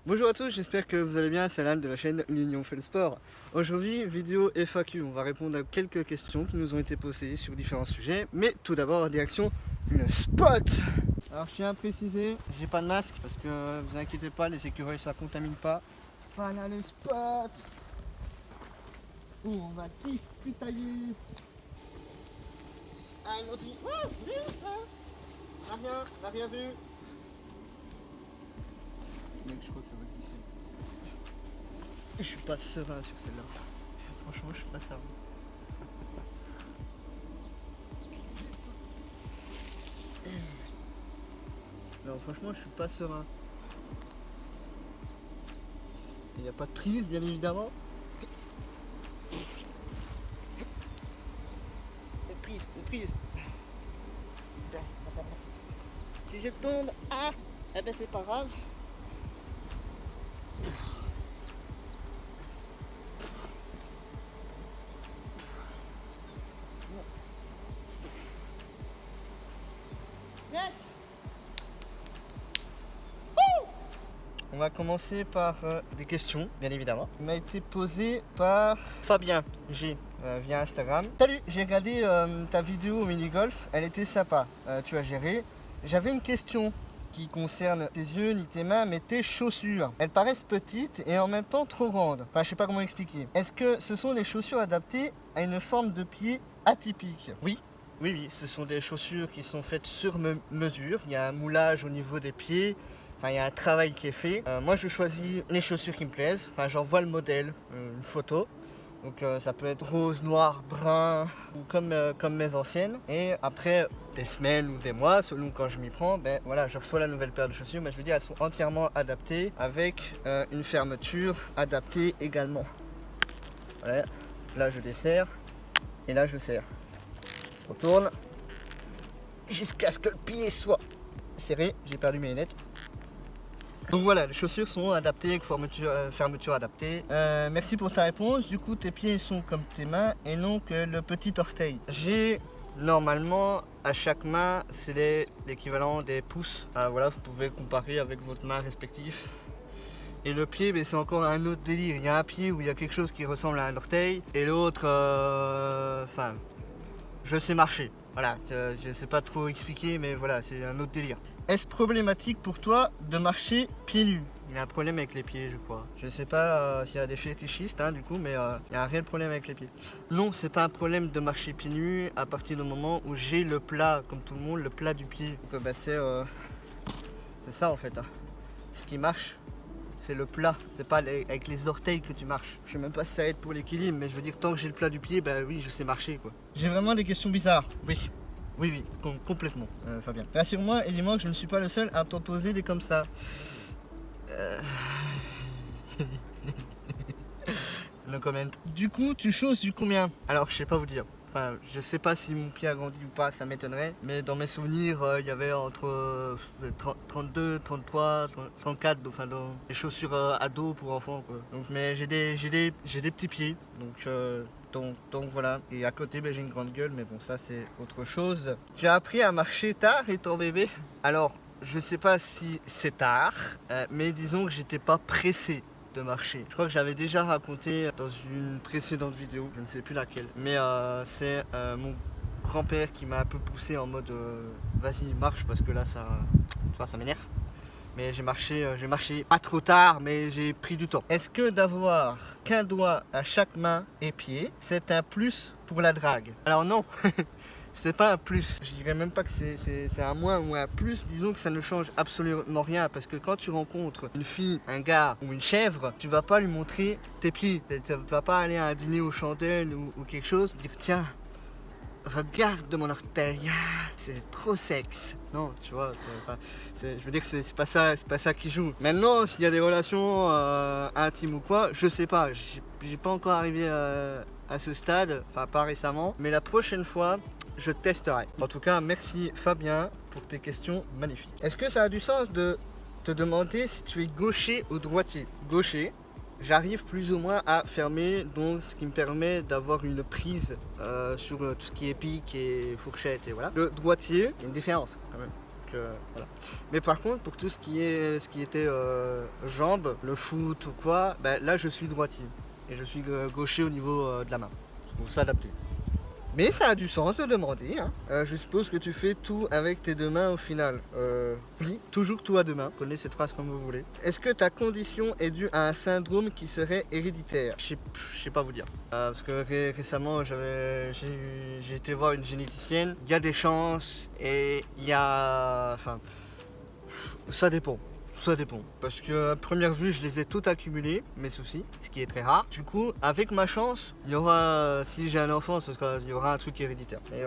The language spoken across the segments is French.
Bonjour à tous, j'espère que vous allez bien, c'est Alan de la chaîne L'Union fait le sport. Aujourd'hui, vidéo FAQ, on va répondre à quelques questions qui nous ont été posées sur différents sujets. Mais tout d'abord, direction le spot. Alors je tiens à préciser, j'ai pas de masque parce que vous inquiétez pas, les écureuils ça contamine pas. Voilà le spot où on va discutailler. Allons-y. N'a rien vu. Mec, je crois que ça va glisser. Je suis pas serein sur celle-là. Franchement, je suis pas serein. Non, franchement, je suis pas serein. Il n'y a pas de prise, bien évidemment. Une prise. Si je tombe, eh ben c'est pas grave. Yes. On va commencer par des questions, bien évidemment. Il m'a été posé par Fabien G via Instagram. Salut, j'ai regardé ta vidéo au mini-golf, elle était sympa, tu as géré. J'avais une question qui concerne tes yeux ni tes mains, mais tes chaussures. Elles paraissent petites et en même temps trop grandes. Enfin, je sais pas comment expliquer. Est-ce que ce sont des chaussures adaptées à une forme de pied atypique? Oui. Oui, ce sont des chaussures qui sont faites sur mesure. Il y a un moulage au niveau des pieds. Enfin, il y a un travail qui est fait. Moi, je choisis les chaussures qui me plaisent. Enfin, j'envoie le modèle, une photo. Donc, ça peut être rose, noir, brun, ou comme mes anciennes. Et après des semaines ou des mois, selon quand je m'y prends, ben voilà, je reçois la nouvelle paire de chaussures. Mais je veux dire, elles sont entièrement adaptées avec une fermeture adaptée également. Voilà. Là, je desserre et là, je serre. Je retourne jusqu'à ce que le pied soit serré. J'ai perdu mes lunettes. Donc voilà, les chaussures sont adaptées avec fermeture adaptée. Merci pour ta réponse. Du coup, tes pieds sont comme tes mains et non que le petit orteil. J'ai normalement à chaque main, c'est l'équivalent des pouces. Voilà, vous pouvez comparer avec votre main respective. Et le pied, c'est encore un autre délire. Il y a un pied où il y a quelque chose qui ressemble à un orteil et l'autre, enfin, je sais marcher. Voilà, je ne sais pas trop expliquer, mais voilà, c'est un autre délire. Est-ce problématique pour toi de marcher pieds nus? Il y a un problème avec les pieds, je crois. Je ne sais pas s'il y a des fétichistes, du coup, mais il y a un réel problème avec les pieds. Non, c'est pas un problème de marcher pieds nus à partir du moment où j'ai le plat, comme tout le monde, le plat du pied. Donc, c'est ça en fait. Ce qui marche, c'est le plat. C'est pas avec les orteils que tu marches. Je sais même pas si ça aide pour l'équilibre, mais je veux dire, tant que j'ai le plat du pied, oui, je sais marcher, quoi. J'ai vraiment des questions bizarres. Oui, complètement, Fabien. Rassure-moi et dis-moi que je ne suis pas le seul à t'en poser des comme ça. No comment. Du coup, tu chausses du combien? Alors, je sais pas vous dire. Enfin, je sais pas si mon pied a grandi ou pas, ça m'étonnerait. Mais dans mes souvenirs, il y avait entre 32, 33, 34, enfin, dans les chaussures ado pour enfants, quoi. Donc, mais j'ai des petits pieds, donc voilà. Et à côté, j'ai une grande gueule, mais bon, ça c'est autre chose. Tu as appris à marcher tard étant bébé? Alors, je sais pas si c'est tard, mais disons que j'étais pas pressé de marcher. Je crois que j'avais déjà raconté dans une précédente vidéo, je ne sais plus laquelle, mais c'est mon grand-père qui m'a un peu poussé en mode vas-y marche parce que là ça m'énerve. Mais j'ai marché pas trop tard, mais j'ai pris du temps. Est-ce que d'avoir qu'un doigt à chaque main et pied, c'est un plus pour la drague? Alors non. C'est pas un plus, je dirais même pas que c'est un moins ou un plus, disons que ça ne change absolument rien parce que quand tu rencontres une fille, un gars ou une chèvre, tu vas pas lui montrer tes pieds, tu vas pas aller à un dîner aux chandelles ou quelque chose, dire tiens, regarde mon orteil, c'est trop sexe. Non, tu vois, je veux dire que c'est pas ça qui joue. Maintenant, s'il y a des relations intimes ou quoi, je sais pas, j'ai pas encore arrivé à ce stade, enfin pas récemment, mais la prochaine fois, je testerai. En tout cas, merci Fabien pour tes questions magnifiques. Est-ce que ça a du sens de te demander si tu es gaucher ou droitier? Gaucher, j'arrive plus ou moins à fermer, donc ce qui me permet d'avoir une prise sur tout ce qui est pique et fourchette et voilà. Le droitier, il y a une différence quand même. voilà. Mais par contre, pour tout ce qui était jambes, le foot ou quoi, là je suis droitier. Et je suis gaucher au niveau de la main. Pour s'adapter. Mais ça a du sens de demander. Hein. Je suppose que tu fais tout avec tes deux mains au final. Oui, toujours tout à deux mains. Prenez cette phrase comme vous voulez. Est-ce que ta condition est due à un syndrome qui serait héréditaire? Je sais pas vous dire. Parce que récemment, j'ai été voir une généticienne. Il y a des chances et il y a... Enfin, ça dépend. Ça dépend. Parce que à première vue, je les ai toutes accumulées, mes soucis, ce qui est très rare. Du coup, avec ma chance, il y aura, si j'ai un enfant, il y aura un truc héréditaire. Mais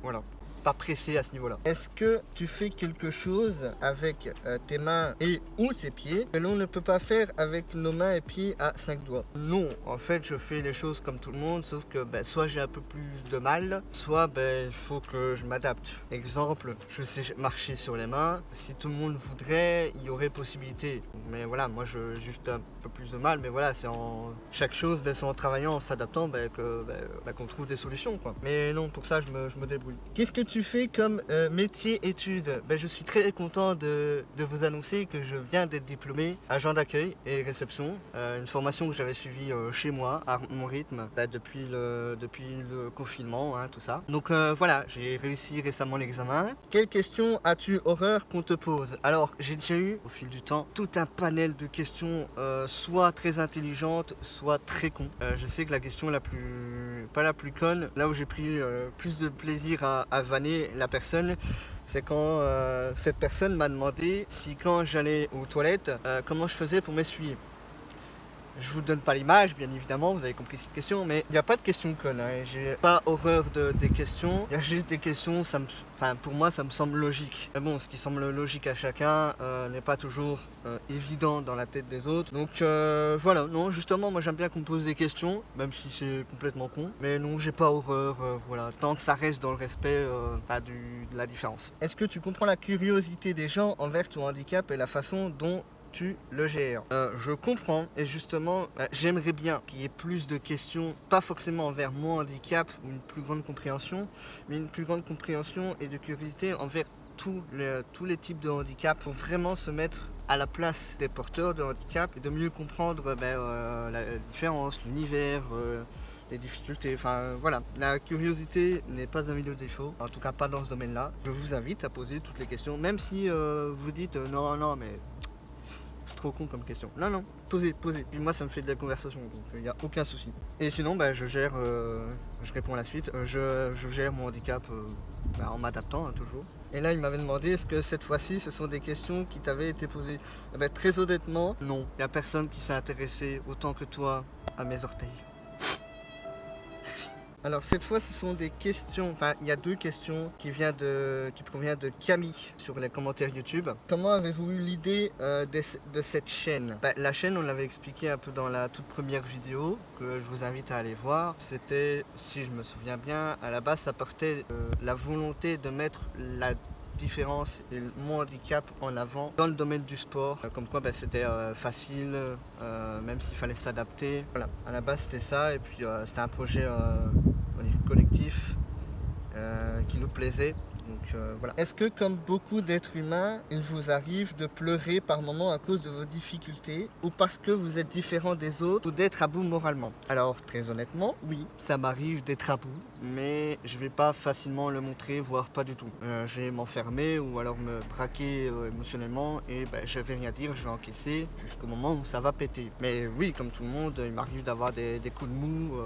voilà. Pas pressé à ce niveau-là. Est-ce que tu fais quelque chose avec tes mains et ou tes pieds que l'on ne peut pas faire avec nos mains et pieds à 5 doigts? Non, en fait, je fais les choses comme tout le monde, sauf que soit j'ai un peu plus de mal, soit il faut que je m'adapte. Exemple, je sais marcher sur les mains. Si tout le monde voudrait, il y aurait possibilité. Mais voilà, moi j'ai juste un peu plus de mal, mais voilà, c'est en chaque chose, c'est en travaillant, en s'adaptant qu'on trouve des solutions, quoi. Mais non, pour ça, je me débrouille. Qu'est-ce que tu fais comme métier études? Je suis très content de vous annoncer que je viens d'être diplômé agent d'accueil et réception, une formation que j'avais suivie chez moi à mon rythme depuis le confinement, hein, tout ça. Donc voilà, j'ai réussi récemment l'examen. Quelle question as-tu horreur qu'on te pose? Alors j'ai déjà eu au fil du temps tout un panel de questions soit très intelligentes, soit très cons. Je sais que la question pas la plus conne, là où j'ai pris plus de plaisir à vanner la personne, c'est quand cette personne m'a demandé si quand j'allais aux toilettes, comment je faisais pour m'essuyer. Je vous donne pas l'image, bien évidemment, vous avez compris cette question, mais il n'y a pas de questions connes. Hein. J'ai pas horreur des questions. Il y a juste des questions, pour moi, ça me semble logique. Mais bon, ce qui semble logique à chacun n'est pas toujours évident dans la tête des autres. Donc voilà, non, justement, moi j'aime bien qu'on me pose des questions, même si c'est complètement con. Mais non, j'ai pas horreur, voilà, tant que ça reste dans le respect de la différence. Est-ce que tu comprends la curiosité des gens envers ton handicap et la façon dont tu le gères? Je comprends et justement j'aimerais bien qu'il y ait plus de questions, pas forcément envers mon handicap ou une plus grande compréhension, mais une plus grande compréhension et de curiosité envers tous les types de handicap pour vraiment se mettre à la place des porteurs de handicap et de mieux comprendre la différence, l'univers, les difficultés, enfin voilà, la curiosité n'est pas un vilain défaut, en tout cas pas dans ce domaine-là. Je vous invite à poser toutes les questions, même si vous dites non mais c'est trop con comme question. Non, posez. Puis moi, ça me fait de la conversation, donc il n'y a aucun souci. Et sinon, je réponds à la suite. Je gère mon handicap en m'adaptant, hein, toujours. Et là, il m'avait demandé, est-ce que cette fois-ci, ce sont des questions qui t'avaient été posées? Très honnêtement, non. Il n'y a personne qui s'est intéressé autant que toi à mes orteils. Alors cette fois ce sont des questions, il y a deux questions qui proviennent de Camille sur les commentaires YouTube. Comment avez-vous eu l'idée de cette chaîne? La chaîne, on l'avait expliqué un peu dans la toute première vidéo que je vous invite à aller voir. C'était, si je me souviens bien, à la base ça partait la volonté de mettre la différence et mon handicap en avant dans le domaine du sport, comme quoi c'était facile, même s'il fallait s'adapter. Voilà, à la base c'était ça, et puis c'était un projet collectif qui nous plaisait. Donc voilà. Est-ce que comme beaucoup d'êtres humains, il vous arrive de pleurer par moments à cause de vos difficultés ou parce que vous êtes différent des autres ou d'être à bout moralement? Alors très honnêtement, oui, ça m'arrive d'être à bout, mais je vais pas facilement le montrer, voire pas du tout. Je vais m'enfermer ou alors me braquer émotionnellement et je vais rien dire, je vais encaisser jusqu'au moment où ça va péter. Mais oui, comme tout le monde, il m'arrive d'avoir des coups de mou,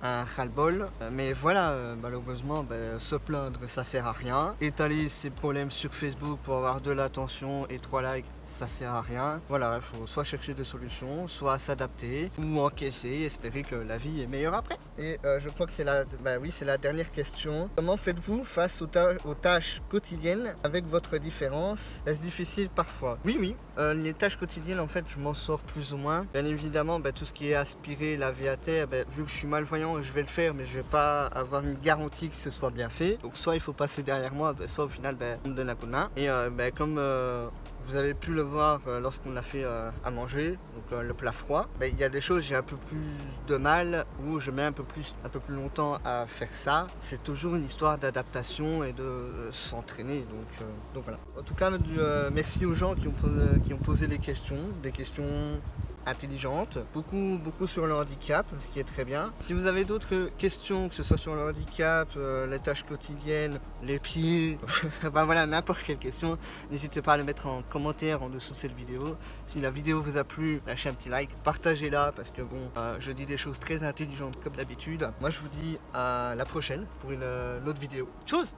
un ras-le-bol. Mais voilà, malheureusement, se plaindre, ça sert à rien. Étaler ses problèmes sur Facebook pour avoir de l'attention et 3 likes, ça sert à rien. Voilà, il faut soit chercher des solutions, soit s'adapter ou encaisser et espérer que la vie est meilleure après. Et je crois que c'est la dernière question. Comment faites-vous face aux tâches quotidiennes avec votre différence? Est-ce difficile parfois? Oui. Les tâches quotidiennes, en fait, je m'en sors plus ou moins. Bien évidemment, tout ce qui est aspirer, laver à terre, vu que je suis malvoyant, je vais le faire, mais je vais pas avoir une garantie que ce soit bien fait. Donc soit il faut passer derrière moi, soit au final on me donne un coup de main. Et comme Vous avez pu le voir lorsqu'on a fait à manger, donc le plat froid. Mais il y a des choses j'ai un peu plus de mal, où je mets un peu plus longtemps à faire ça. C'est toujours une histoire d'adaptation et de s'entraîner. Donc voilà. En tout cas, merci aux gens qui ont posé des questions intelligentes, beaucoup sur le handicap, ce qui est très bien. Si vous avez d'autres questions, que ce soit sur le handicap, les tâches quotidiennes, les pieds, ben voilà, n'importe quelle question, n'hésitez pas à le mettre en commentaire en dessous de cette vidéo. Si la vidéo vous a plu, lâchez un petit like, partagez-la parce que bon, je dis des choses très intelligentes comme d'habitude. Moi je vous dis à la prochaine pour une autre vidéo. Tchuss!